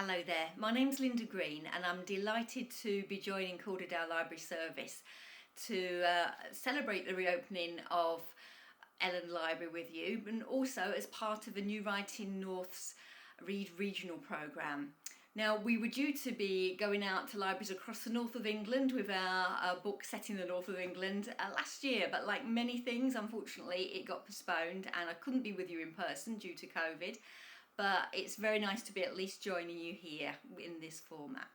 Hello there, my name's Linda Green and I'm delighted to be joining Calderdale Library Service to celebrate the reopening of Ellen Library with you, and also as part of a New Writing North's Read Regional programme. Now, we were due to be going out to libraries across the north of England with our book set in the north of England last year, but like many things, unfortunately, it got postponed and I couldn't be with you in person due to COVID. But it's very nice to be at least joining you here in this format.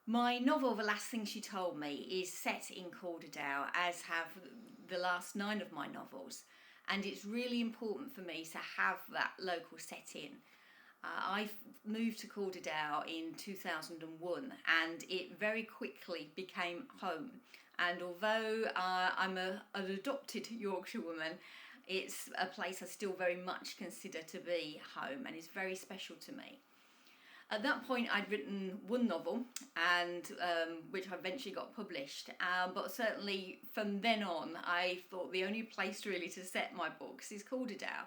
My novel, The Last Thing She Told Me, is set in Calderdale, as have the last 9 of my novels, and it's really important for me to have that local setting. I moved to Calderdale in 2001 and it very quickly became home, and although I'm an adopted Yorkshire woman, it's a place I still very much consider to be home and is very special to me. At that point I'd written one novel, and which eventually got published, but certainly from then on I thought the only place really to set my books is Calderdale.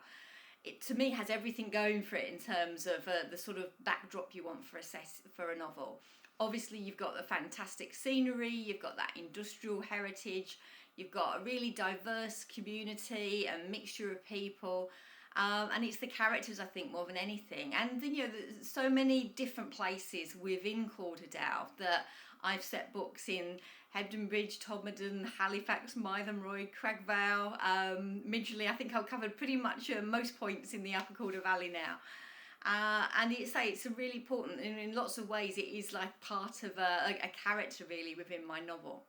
It to me has everything going for it in terms of the sort of backdrop you want for a novel. Obviously you've got the fantastic scenery, you've got that industrial heritage, you've got a really diverse community and mixture of people, and it's the characters, I think, more than anything. And there's so many different places within Calderdale that I've set books in: Hebden Bridge, Todmorden, Halifax, Mytholmroyd, Cragvale, Midgley. I think I've covered pretty much most points in the Upper Calder Valley now. And it's a really important, and in lots of ways it is like part of a character really within my novel.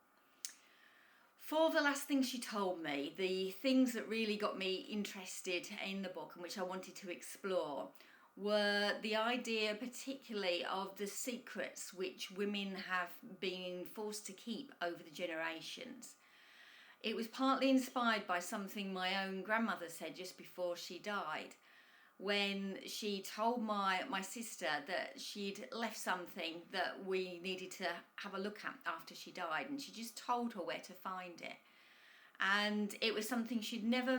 For The Last Thing She Told Me, the things that really got me interested in the book and which I wanted to explore were the idea particularly of the secrets which women have been forced to keep over the generations. It was partly inspired by something my own grandmother said just before she died, when she told my sister that she'd left something that we needed to have a look at after she died, and she just told her where to find it. And it was something she'd never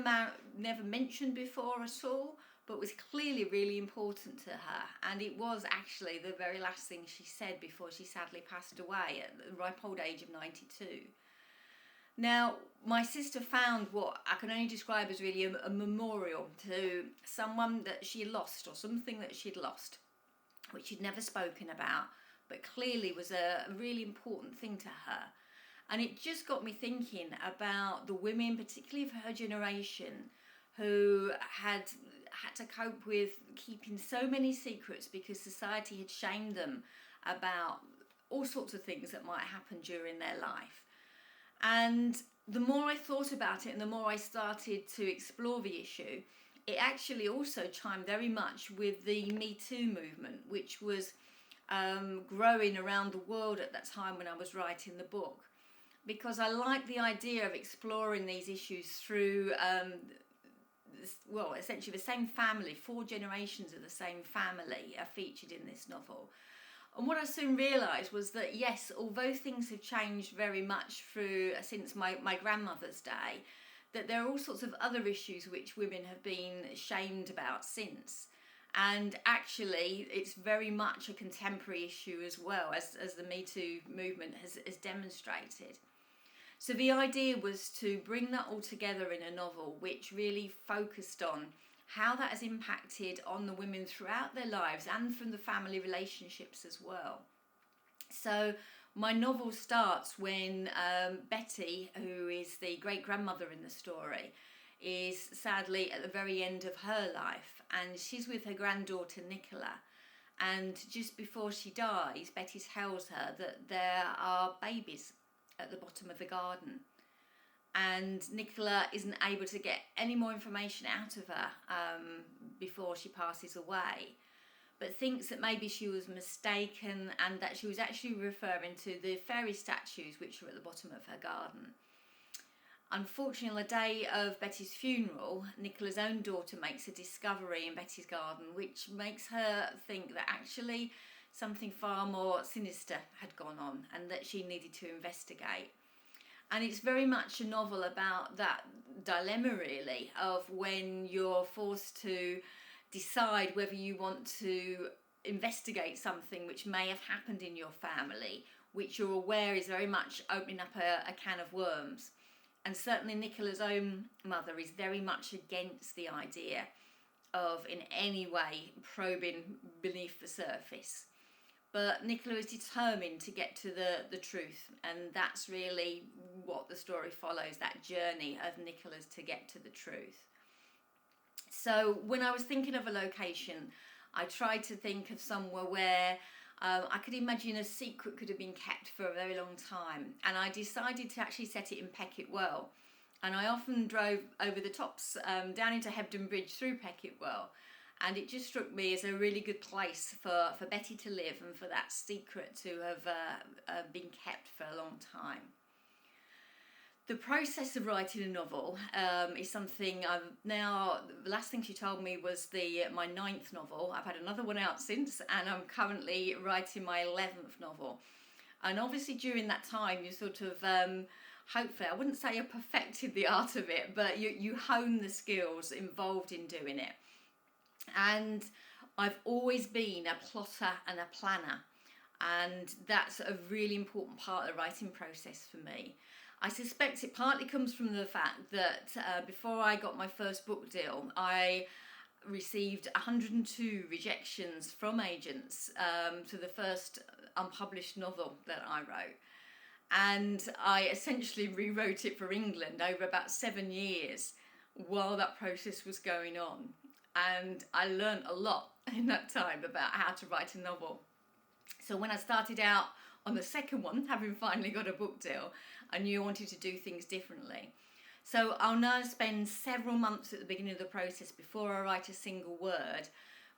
mentioned before at all, but was clearly really important to her. And it was actually the very last thing she said before she sadly passed away at the ripe old age of 92. Now, my sister found what I can only describe as really a memorial to someone that she lost, or something that she'd lost, which she'd never spoken about, but clearly was a really important thing to her. And it just got me thinking about the women, particularly of her generation, who had to cope with keeping so many secrets because society had shamed them about all sorts of things that might happen during their life. And the more I thought about it and the more I started to explore the issue, it actually also chimed very much with the Me Too movement, which was growing around the world at that time when I was writing the book. Because I like the idea of exploring these issues through, essentially the same family. 4 generations of the same family are featured in this novel. And what I soon realised was that, yes, although things have changed very much since my grandmother's day, that there are all sorts of other issues which women have been shamed about since. And actually, it's very much a contemporary issue as well, as the Me Too movement has demonstrated. So the idea was to bring that all together in a novel which really focused on how that has impacted on the women throughout their lives and from the family relationships as well. So my novel starts when Betty, who is the great-grandmother in the story, is sadly at the very end of her life, and she's with her granddaughter Nicola. And just before she dies, Betty tells her that there are babies at the bottom of the garden. And Nicola isn't able to get any more information out of her before she passes away, but thinks that maybe she was mistaken and that she was actually referring to the fairy statues which are at the bottom of her garden. Unfortunately, on the day of Betty's funeral, Nicola's own daughter makes a discovery in Betty's garden which makes her think that actually something far more sinister had gone on and that she needed to investigate. And it's very much a novel about that dilemma, really, of when you're forced to decide whether you want to investigate something which may have happened in your family, which you're aware is very much opening up a can of worms. And certainly Nicola's own mother is very much against the idea of in any way probing beneath the surface. But Nicola is determined to get to the truth, and that's really what the story follows, that journey of Nicola's to get to the truth. So when I was thinking of a location, I tried to think of somewhere where I could imagine a secret could have been kept for a very long time, and I decided to actually set it in Peckettwell. And I often drove over the tops down into Hebden Bridge through Peckettwell, and it just struck me as a really good place for Betty to live and for that secret to have been kept for a long time. The process of writing a novel is something I've now, the last thing she told me was my 9th novel. I've had another one out since, and I'm currently writing my 11th novel. And obviously during that time you sort of, hopefully, I wouldn't say you perfected the art of it, but you hone the skills involved in doing it. And I've always been a plotter and a planner, and that's a really important part of the writing process for me. I suspect it partly comes from the fact that before I got my first book deal, I received 102 rejections from agents to the first unpublished novel that I wrote. And I essentially rewrote it for England over about 7 years while that process was going on. And I learned a lot in that time about how to write a novel. So when I started out on the second one, having finally got a book deal, I knew I wanted to do things differently. So I'll now spend several months at the beginning of the process before I write a single word,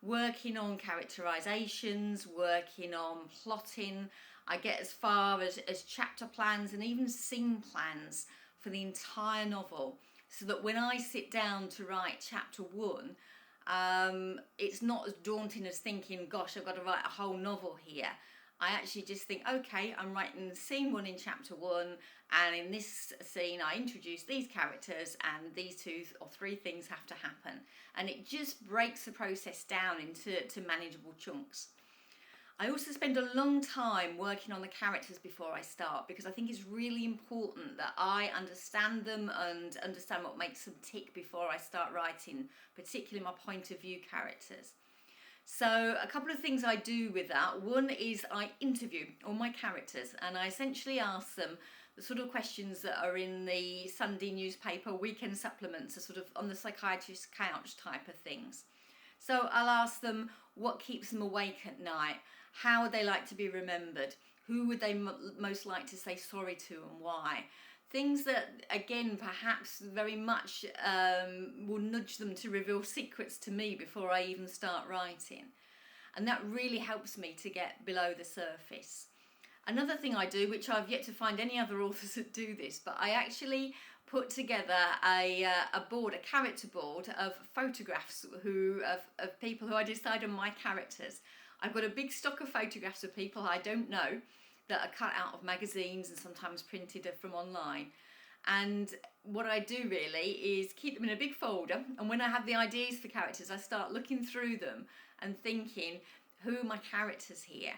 working on characterizations, working on plotting. I get as far as chapter plans and even scene plans for the entire novel, so that when I sit down to write chapter 1, it's not as daunting as thinking, gosh, I've got to write a whole novel here. I actually just think, okay, I'm writing scene 1 in chapter 1, and in this scene I introduce these characters, and these 2 or 3 things have to happen. And it just breaks the process down into manageable chunks. I also spend a long time working on the characters before I start, because I think it's really important that I understand them and understand what makes them tick before I start writing, particularly my point of view characters. So a couple of things I do with that. One is I interview all my characters, and I essentially ask them the sort of questions that are in the Sunday newspaper weekend supplements, are sort of on the psychiatrist's couch type of things. So I'll ask them what keeps them awake at night, how would they like to be remembered, who would they most like to say sorry to and why. Things that, again, perhaps very much will nudge them to reveal secrets to me before I even start writing. And that really helps me to get below the surface. Another thing I do, which I've yet to find any other authors that do this, but I actually put together a board, a character board of photographs of people who I decide on my characters. I've got a big stock of photographs of people I don't know that are cut out of magazines and sometimes printed from online. And what I do really is keep them in a big folder, and when I have the ideas for characters, I start looking through them and thinking, who are my characters here?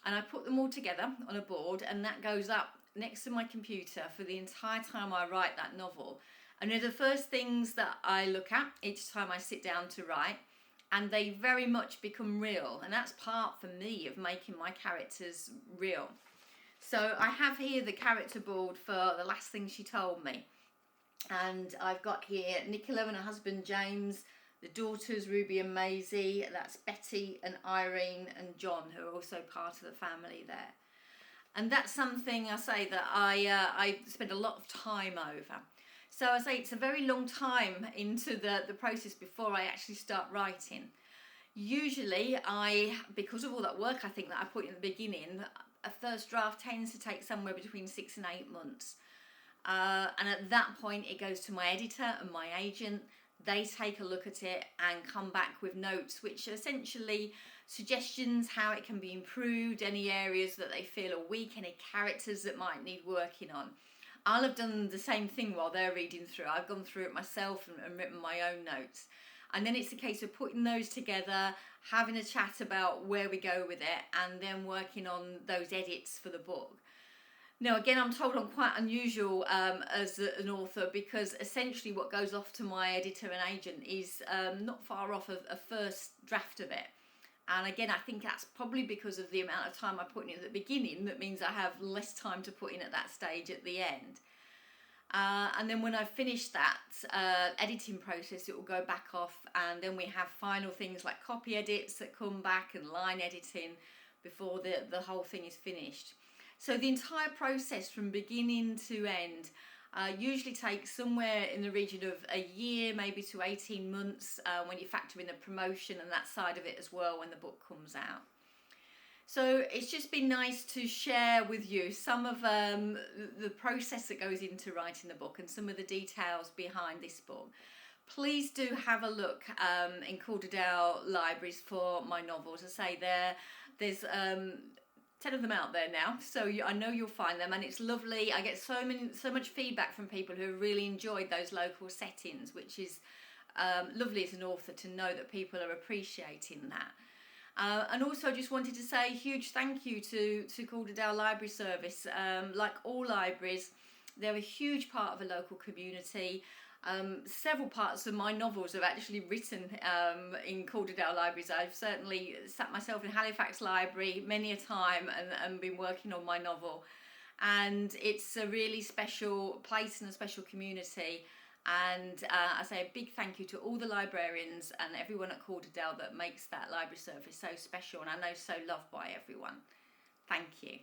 And I put them all together on a board, and that goes up next to my computer for the entire time I write that novel. And they're the first things that I look at each time I sit down to write, and they very much become real. And that's part, for me, of making my characters real. So I have here the character board for The Last Thing She Told Me. And I've got here Nicola and her husband James, the daughters Ruby and Maisie, that's Betty and Irene and John, who are also part of the family there. And that's something I say that I spend a lot of time over. So I say it's a very long time into the process before I actually start writing. Usually because of all that work I think that I put in the beginning, a first draft tends to take somewhere between 6 and 8 months. And at that point it goes to my editor and my agent. They take a look at it and come back with notes, which are essentially suggestions how it can be improved, any areas that they feel are weak, any characters that might need working on. I'll have done the same thing while they're reading through. I've gone through it myself and written my own notes. And then it's a case of putting those together, having a chat about where we go with it, and then working on those edits for the book. Now, again, I'm told I'm quite unusual as an author, because essentially what goes off to my editor and agent is not far off of a first draft of it. And again, I think that's probably because of the amount of time I put in at the beginning. That means I have less time to put in at that stage at the end. And then when I finish that editing process, it will go back off, and then we have final things like copy edits that come back and line editing before the whole thing is finished. So the entire process from beginning to end usually takes somewhere in the region of a year, maybe to 18 months, when you factor in the promotion and that side of it as well when the book comes out. So it's just been nice to share with you some of the process that goes into writing the book and some of the details behind this book. Please do have a look in Calderdale libraries for my novels. I say there's 10 of them out there now, so I know you'll find them, and it's lovely. I get so much feedback from people who really enjoyed those local settings, which is lovely as an author to know that people are appreciating that. And also, I just wanted to say a huge thank you to Calderdale Library Service. Like all libraries, they're a huge part of a local community. Several parts of my novels are actually written in Calderdale libraries. I've certainly sat myself in Halifax Library many a time and been working on my novel. And it's a really special place and a special community. And I say a big thank you to all the librarians and everyone at Calderdale that makes that library service so special, and I know so loved by everyone. Thank you.